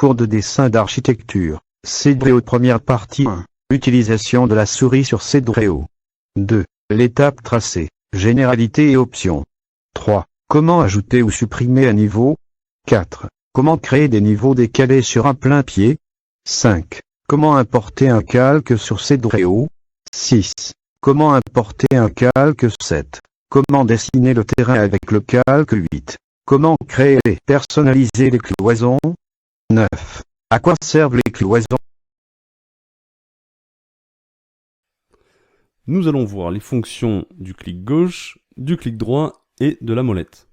Cours de dessin d'architecture. Cedréo première partie 1. Utilisation de la souris sur Cedréo. 2. L'étape tracée. Généralité et options. 3. Comment ajouter ou supprimer un niveau. 4. Comment créer des niveaux décalés sur un plein pied. 5. Comment importer un calque sur Cedréo. 6. Comment importer un calque. 7. Comment dessiner le terrain avec le calque. 8. Comment créer et personnaliser les cloisons. 9. À quoi servent les cloisons? Nous allons voir les fonctions du clic gauche, du clic droit et de la molette.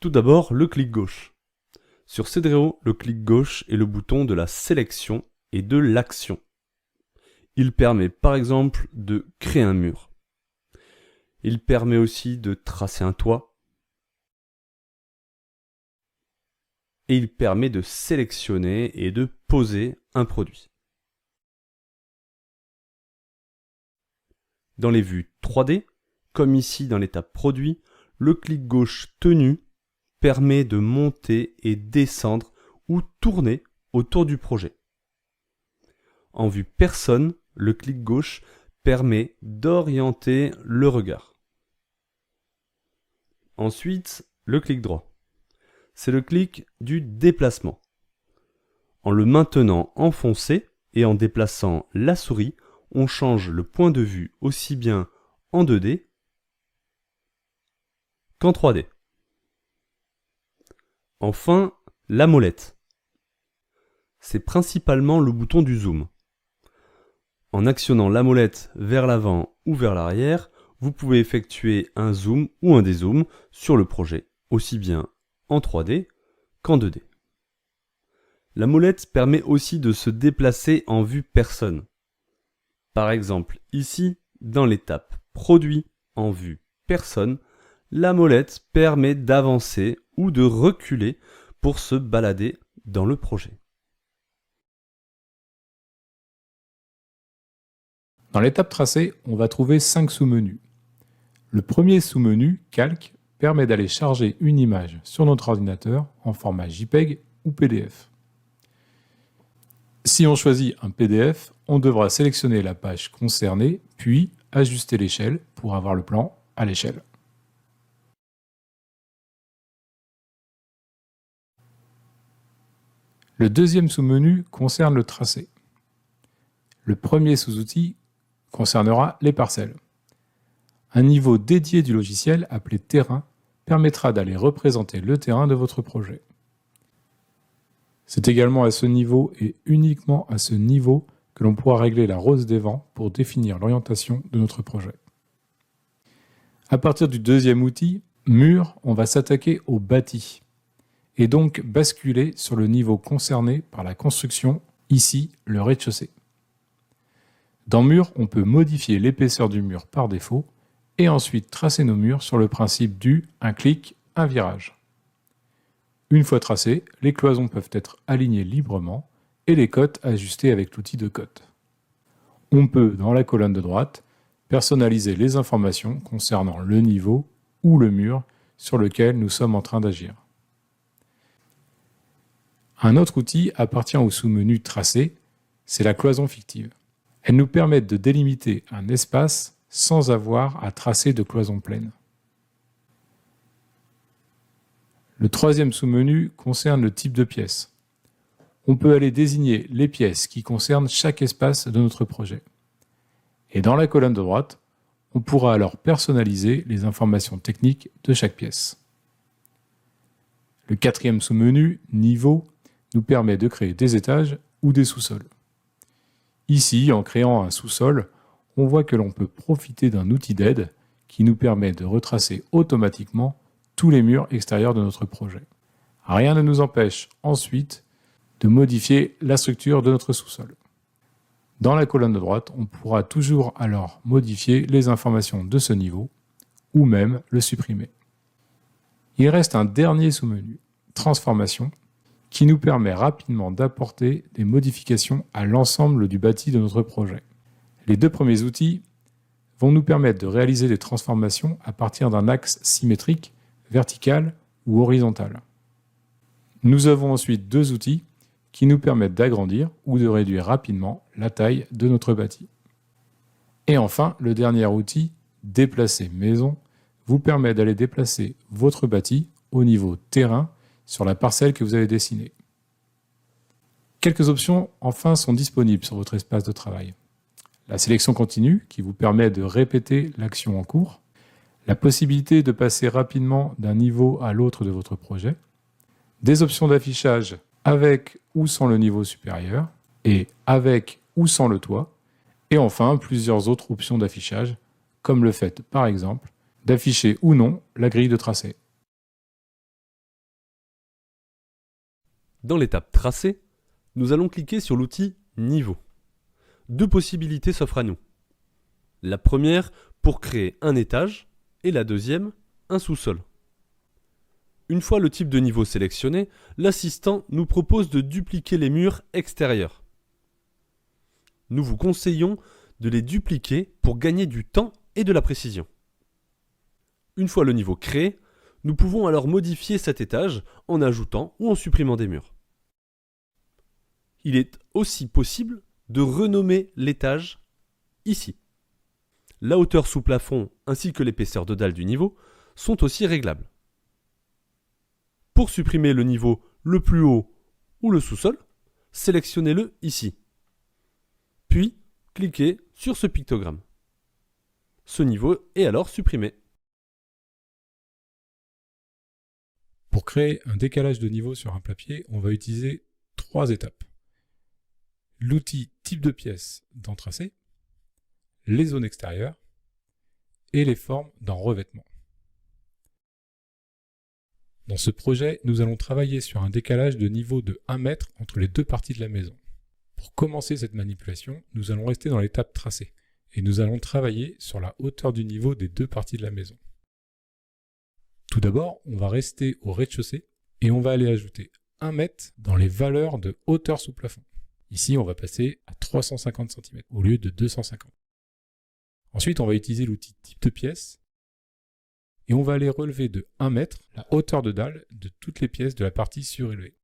Tout d'abord, le clic gauche. Sur Cedréo, le clic gauche est le bouton de la sélection et de l'action. Il permet par exemple de créer un mur. Il permet aussi de tracer un toit. Et il permet de sélectionner et de poser un produit. Dans les vues 3D, comme ici dans l'étape produit, le clic gauche tenu permet de monter et descendre ou tourner autour du projet. En vue personne, le clic gauche permet d'orienter le regard. Ensuite, le clic droit. C'est le clic du déplacement. En le maintenant enfoncé et en déplaçant la souris, on change le point de vue aussi bien en 2D qu'en 3D. Enfin, la molette. C'est principalement le bouton du zoom. En actionnant la molette vers l'avant ou vers l'arrière, vous pouvez effectuer un zoom ou un dézoom sur le projet, aussi bien en 3D qu'en 2D. La molette permet aussi de se déplacer en vue personne. Par exemple, ici, dans l'étape Produit en vue personne, la molette permet d'avancer ou de reculer pour se balader dans le projet. Dans l'étape tracée, on va trouver 5 sous-menus. Le premier sous-menu, Calque, permet d'aller charger une image sur notre ordinateur en format JPEG ou PDF. Si on choisit un PDF, on devra sélectionner la page concernée, puis ajuster l'échelle pour avoir le plan à l'échelle. Le deuxième sous-menu concerne le tracé. Le premier sous-outil concernera les parcelles. Un niveau dédié du logiciel appelé terrain permettra d'aller représenter le terrain de votre projet. C'est également à ce niveau et uniquement à ce niveau que l'on pourra régler la rose des vents pour définir l'orientation de notre projet. À partir du deuxième outil, mur, on va s'attaquer au bâti et donc basculer sur le niveau concerné par la construction, ici le rez-de-chaussée. Dans mur, on peut modifier l'épaisseur du mur par défaut et ensuite tracer nos murs sur le principe du un clic, un virage. Une fois tracées, les cloisons peuvent être alignées librement et les cotes ajustées avec l'outil de cote. On peut, dans la colonne de droite, personnaliser les informations concernant le niveau ou le mur sur lequel nous sommes en train d'agir. Un autre outil appartient au sous-menu Tracé, c'est la cloison fictive. Elle nous permet de délimiter un espace sans avoir à tracer de cloison pleine. Le troisième sous-menu concerne le type de pièce. On peut aller désigner les pièces qui concernent chaque espace de notre projet. Et dans la colonne de droite, on pourra alors personnaliser les informations techniques de chaque pièce. Le quatrième sous-menu, Niveau, nous permet de créer des étages ou des sous-sols. Ici, en créant un sous-sol, on voit que l'on peut profiter d'un outil d'aide qui nous permet de retracer automatiquement tous les murs extérieurs de notre projet. Rien ne nous empêche ensuite de modifier la structure de notre sous-sol. Dans la colonne de droite, on pourra toujours alors modifier les informations de ce niveau ou même le supprimer. Il reste un dernier sous-menu, Transformation, qui nous permet rapidement d'apporter des modifications à l'ensemble du bâti de notre projet. Les deux premiers outils vont nous permettre de réaliser des transformations à partir d'un axe symétrique, vertical ou horizontal. Nous avons ensuite deux outils qui nous permettent d'agrandir ou de réduire rapidement la taille de notre bâti. Et enfin, le dernier outil, Déplacer maison, vous permet d'aller déplacer votre bâti au niveau terrain sur la parcelle que vous avez dessinée. Quelques options enfin sont disponibles sur votre espace de travail. La sélection continue qui vous permet de répéter l'action en cours, la possibilité de passer rapidement d'un niveau à l'autre de votre projet, des options d'affichage avec ou sans le niveau supérieur et avec ou sans le toit, et enfin plusieurs autres options d'affichage comme le fait par exemple d'afficher ou non la grille de tracé. Dans l'étape tracé, nous allons cliquer sur l'outil Niveau. Deux possibilités s'offrent à nous. La première pour créer un étage et la deuxième, un sous-sol. Une fois le type de niveau sélectionné, l'assistant nous propose de dupliquer les murs extérieurs. Nous vous conseillons de les dupliquer pour gagner du temps et de la précision. Une fois le niveau créé, nous pouvons alors modifier cet étage en ajoutant ou en supprimant des murs. Il est aussi possible de renommer l'étage ici. La hauteur sous plafond ainsi que l'épaisseur de dalle du niveau sont aussi réglables. Pour supprimer le niveau le plus haut ou le sous-sol, sélectionnez-le ici. Puis, cliquez sur ce pictogramme. Ce niveau est alors supprimé. Pour créer un décalage de niveau sur un plapier, on va utiliser 3 étapes. L'outil type de pièce dans Tracé, les zones extérieures et les formes dans Revêtement. Dans ce projet, nous allons travailler sur un décalage de niveau de 1 mètre entre les deux parties de la maison. Pour commencer cette manipulation, nous allons rester dans l'étape Tracé et nous allons travailler sur la hauteur du niveau des deux parties de la maison. Tout d'abord, on va rester au rez-de-chaussée et on va aller ajouter 1 mètre dans les valeurs de hauteur sous plafond. Ici, on va passer à 350 cm au lieu de 250. Ensuite, on va utiliser l'outil type de pièce et on va aller relever de 1 mètre la hauteur de dalle de toutes les pièces de la partie surélevée.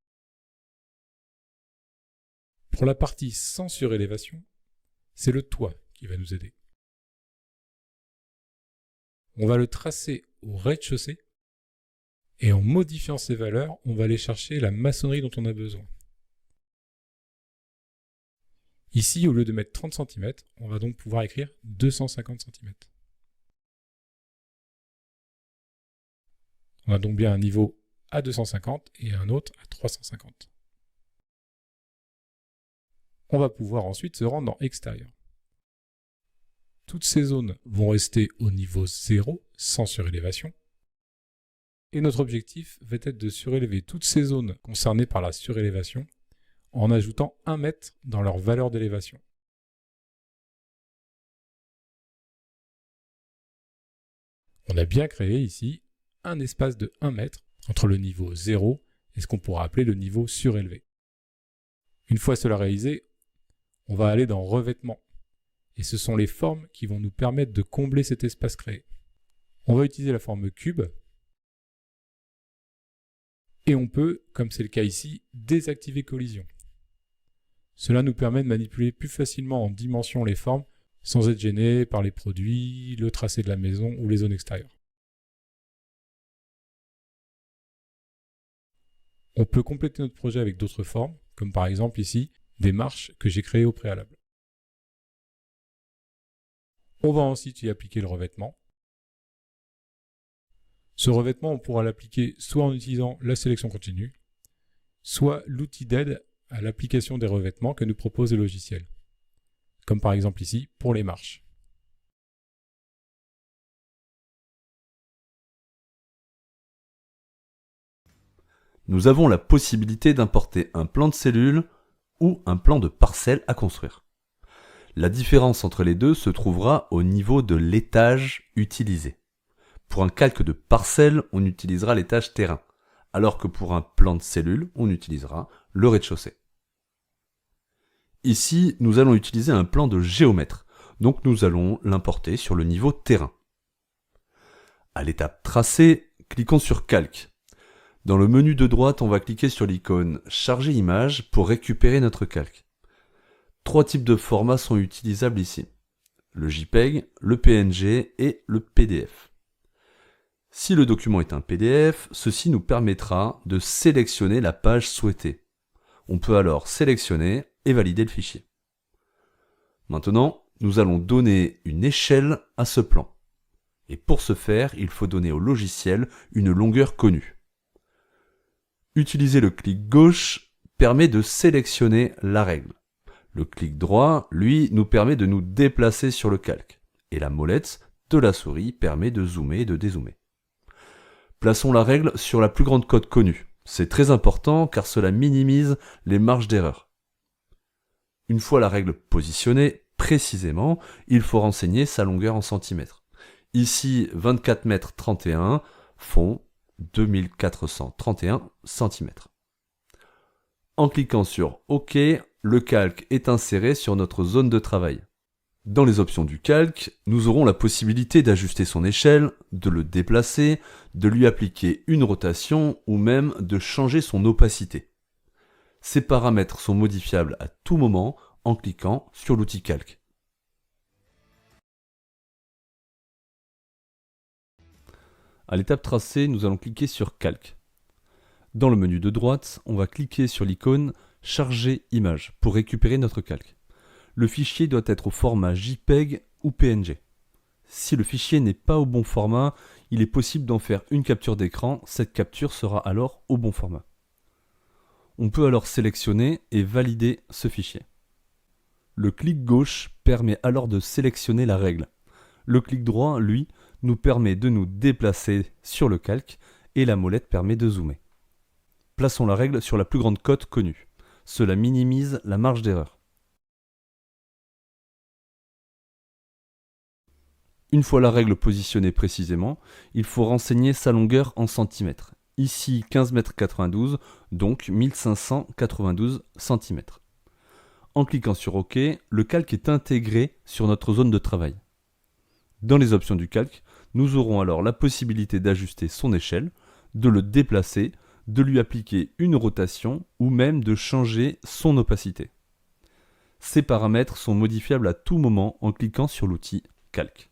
Pour la partie sans surélévation, c'est le toit qui va nous aider. On va le tracer au rez-de-chaussée et en modifiant ces valeurs, on va aller chercher la maçonnerie dont on a besoin. Ici, au lieu de mettre 30 cm, on va donc pouvoir écrire 250 cm. On a donc bien un niveau à 250 et un autre à 350. On va pouvoir ensuite se rendre dans extérieur. Toutes ces zones vont rester au niveau 0, sans surélévation. Et notre objectif va être de surélever toutes ces zones concernées par la surélévation en ajoutant 1 mètre dans leur valeur d'élévation. On a bien créé ici un espace de 1 mètre entre le niveau 0 et ce qu'on pourra appeler le niveau surélevé. Une fois cela réalisé, on va aller dans Revêtement. Et ce sont les formes qui vont nous permettre de combler cet espace créé. On va utiliser la forme cube. Et on peut, comme c'est le cas ici, désactiver collision. Cela nous permet de manipuler plus facilement en dimension les formes sans être gêné par les produits, le tracé de la maison ou les zones extérieures. On peut compléter notre projet avec d'autres formes, comme par exemple ici, des marches que j'ai créées au préalable. On va ensuite y appliquer le revêtement. Ce revêtement, on pourra l'appliquer soit en utilisant la sélection continue, soit l'outil d'aide à l'application des revêtements que nous propose le logiciel, comme par exemple ici pour les marches. Nous avons la possibilité d'importer un plan de cellule ou un plan de parcelle à construire. La différence entre les deux se trouvera au niveau de l'étage utilisé. Pour un calque de parcelle, on utilisera l'étage terrain, alors que pour un plan de cellule, on utilisera le rez-de-chaussée. Ici, nous allons utiliser un plan de géomètre, donc nous allons l'importer sur le niveau terrain. À l'étape tracé, cliquons sur calque. Dans le menu de droite, on va cliquer sur l'icône Charger image pour récupérer notre calque. 3 types de formats sont utilisables ici. Le JPEG, le PNG et le PDF. Si le document est un PDF, ceci nous permettra de sélectionner la page souhaitée. On peut alors sélectionner et valider le fichier. Maintenant, nous allons donner une échelle à ce plan. Et pour ce faire, il faut donner au logiciel une longueur connue. Utiliser le clic gauche permet de sélectionner la règle. Le clic droit, lui, nous permet de nous déplacer sur le calque. Et la molette de la souris permet de zoomer et de dézoomer. Plaçons la règle sur la plus grande cote connue. C'est très important car cela minimise les marges d'erreur. Une fois la règle positionnée précisément, il faut renseigner sa longueur en centimètres. Ici, 24 m 31 font 2431 cm. En cliquant sur OK, le calque est inséré sur notre zone de travail. Dans les options du calque, nous aurons la possibilité d'ajuster son échelle, de le déplacer, de lui appliquer une rotation ou même de changer son opacité. Ces paramètres sont modifiables à tout moment en cliquant sur l'outil calque. À l'étape tracée, nous allons cliquer sur Calque. Dans le menu de droite, on va cliquer sur l'icône Charger image pour récupérer notre calque. Le fichier doit être au format JPEG ou PNG. Si le fichier n'est pas au bon format, il est possible d'en faire une capture d'écran, cette capture sera alors au bon format. On peut alors sélectionner et valider ce fichier. Le clic gauche permet alors de sélectionner la règle. Le clic droit, lui, nous permet de nous déplacer sur le calque et la molette permet de zoomer. Plaçons la règle sur la plus grande cote connue. Cela minimise la marge d'erreur. Une fois la règle positionnée précisément, il faut renseigner sa longueur en centimètres. Ici 15 m 92, donc 1592 cm. En cliquant sur OK, le calque est intégré sur notre zone de travail. Dans les options du calque, nous aurons alors la possibilité d'ajuster son échelle, de le déplacer, de lui appliquer une rotation ou même de changer son opacité. Ces paramètres sont modifiables à tout moment en cliquant sur l'outil Calque.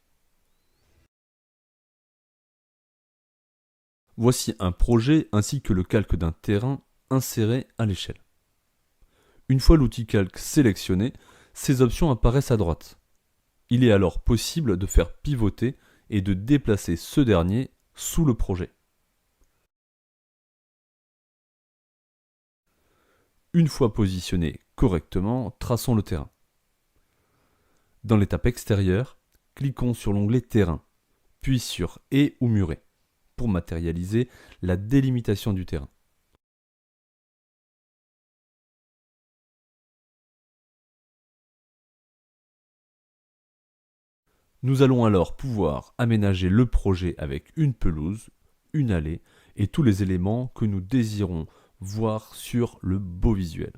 Voici un projet ainsi que le calque d'un terrain inséré à l'échelle. Une fois l'outil calque sélectionné, ces options apparaissent à droite. Il est alors possible de faire pivoter et de déplacer ce dernier sous le projet. Une fois positionné correctement, traçons le terrain. Dans l'étape extérieure, cliquons sur l'onglet Terrain, puis sur Haies ou Murets, pour matérialiser la délimitation du terrain. Nous allons alors pouvoir aménager le projet avec une pelouse, une allée et tous les éléments que nous désirons voir sur le beau visuel.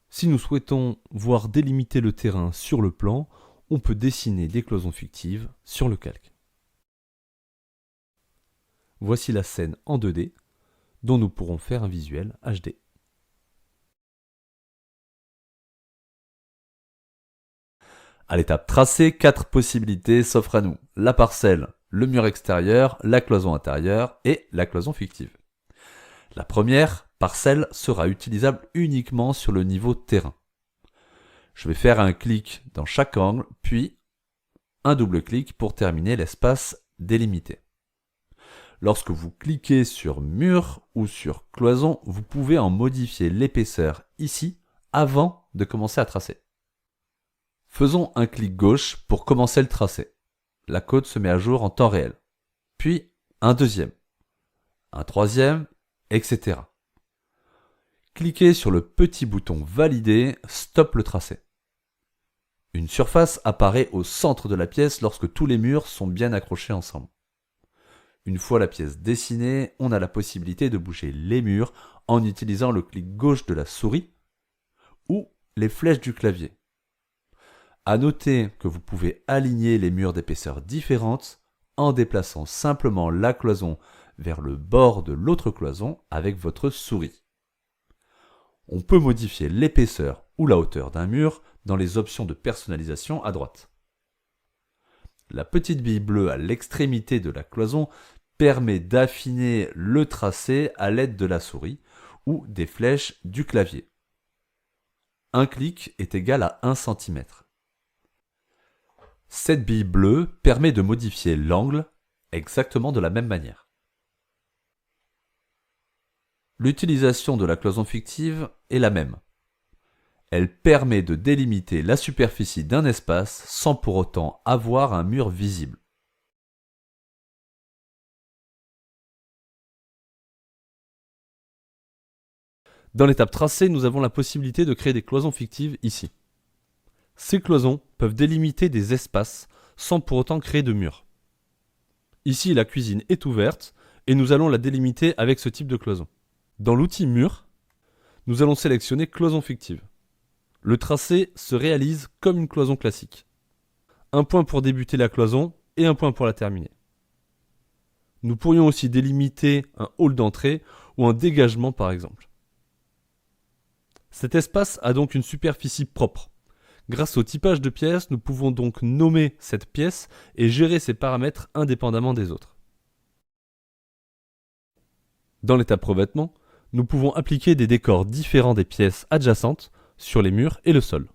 Si nous souhaitons voir délimiter le terrain sur le plan, on peut dessiner des cloisons fictives sur le calque. Voici la scène en 2D dont nous pourrons faire un visuel HD. À l'étape tracée, 4 possibilités s'offrent à nous. La parcelle, le mur extérieur, la cloison intérieure et la cloison fictive. La première, parcelle, sera utilisable uniquement sur le niveau terrain. Je vais faire un clic dans chaque angle, puis un double clic pour terminer l'espace délimité. Lorsque vous cliquez sur mur ou sur cloison, vous pouvez en modifier l'épaisseur ici avant de commencer à tracer. Faisons un clic gauche pour commencer le tracé. La cote se met à jour en temps réel. Puis un deuxième, un troisième, etc. Cliquez sur le petit bouton Valider, stop le tracé. Une surface apparaît au centre de la pièce lorsque tous les murs sont bien accrochés ensemble. Une fois la pièce dessinée, on a la possibilité de bouger les murs en utilisant le clic gauche de la souris ou les flèches du clavier. À noter que vous pouvez aligner les murs d'épaisseur différente en déplaçant simplement la cloison vers le bord de l'autre cloison avec votre souris. On peut modifier l'épaisseur ou la hauteur d'un mur dans les options de personnalisation à droite. La petite bille bleue à l'extrémité de la cloison permet d'affiner le tracé à l'aide de la souris ou des flèches du clavier. Un clic est égal à 1 cm. Cette bille bleue permet de modifier l'angle exactement de la même manière. L'utilisation de la cloison fictive est la même. Elle permet de délimiter la superficie d'un espace sans pour autant avoir un mur visible. Dans l'étape tracée, nous avons la possibilité de créer des cloisons fictives ici. Ces cloisons peuvent délimiter des espaces sans pour autant créer de murs. Ici, la cuisine est ouverte et nous allons la délimiter avec ce type de cloison. Dans l'outil mur, nous allons sélectionner cloison fictive. Le tracé se réalise comme une cloison classique. Un point pour débuter la cloison et un point pour la terminer. Nous pourrions aussi délimiter un hall d'entrée ou un dégagement par exemple. Cet espace a donc une superficie propre. Grâce au typage de pièces, nous pouvons donc nommer cette pièce et gérer ses paramètres indépendamment des autres. Dans l'étape revêtement, nous pouvons appliquer des décors différents des pièces adjacentes sur les murs et le sol.